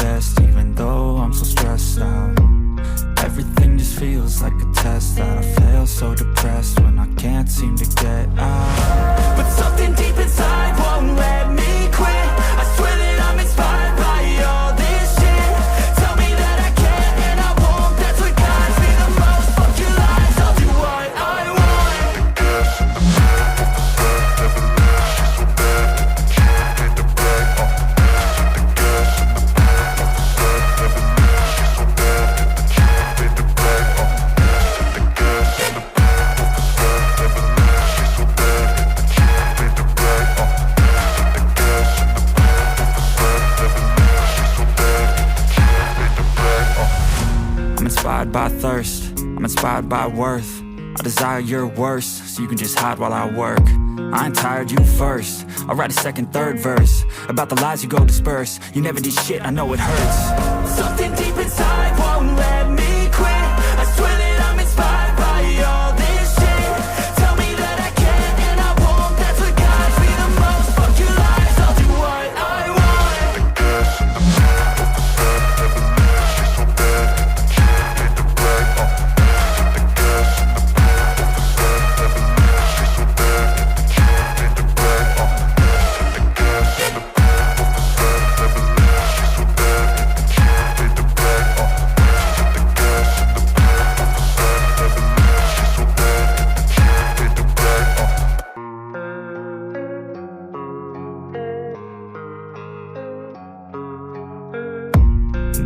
best, even though I'm so stressed out. Everything just feels like a test that I fail, so depressed when I can't seem to get out. But something deep inside won't let me quit. I swear that I'm inspired by all this shit. Tell me that I can and I won't, that's what guides me the most. Fuck your lies, I'll do what I want. I'm inspired by thirst, I'm inspired by worth. I desire your worst, so you can just hide while I work. I ain't tired, you first. I'll write a second, third verse about the lies you go disperse. You never did shit, I know it hurts. Something deep inside won't let me quit. I swear that I'm inspired by all this shit. Tell me that I can and I won't, that's what guides me the most. Fuck your lies, I'll do what I want.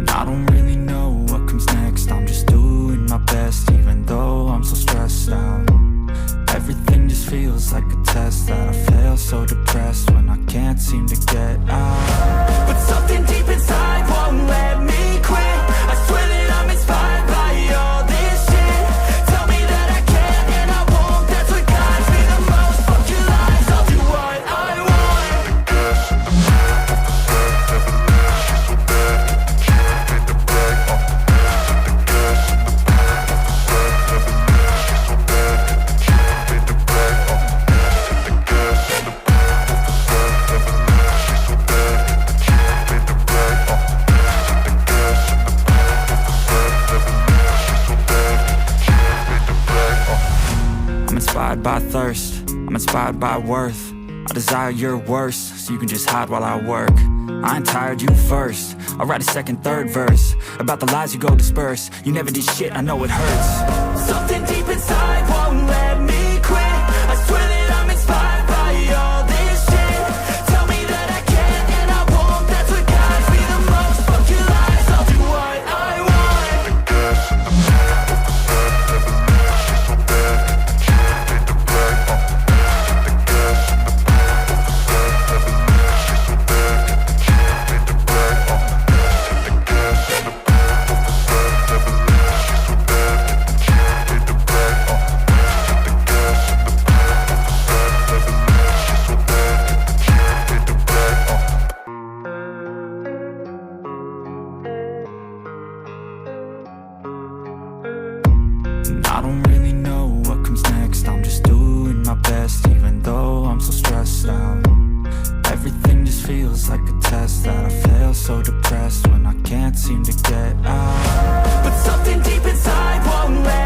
I don't really know what comes next. I'm just doing my best, even though I'm so stressed out. Everything just feels like a test that I fail, so depressed when I can't seem to get out. But something deep inside won't let me quit. I swear that I'm inspired by all this shit. Tell me that I can and I won't, that's what guides me the most. Fuck your lies, I'll do what I want. I'm inspired by thirst, I'm inspired by worth. I desire your worst, so you can just hide while I work. I ain't tired, you first. I'll write a second, third verse about the lies you go disperse. You never did shit, I know it hurts. Something deep inside won't let me quit. I swear that I'm inspired by all this shit. Tell me that I can and I won't, that's what guides me the most. Fuck your lies, I'll do what I want. I don't really know what comes next. I'm just doing my best, even though I'm so stressed out. Everything just feels like a test that I fail, so depressed when I can't seem to get out. But something deep inside won't let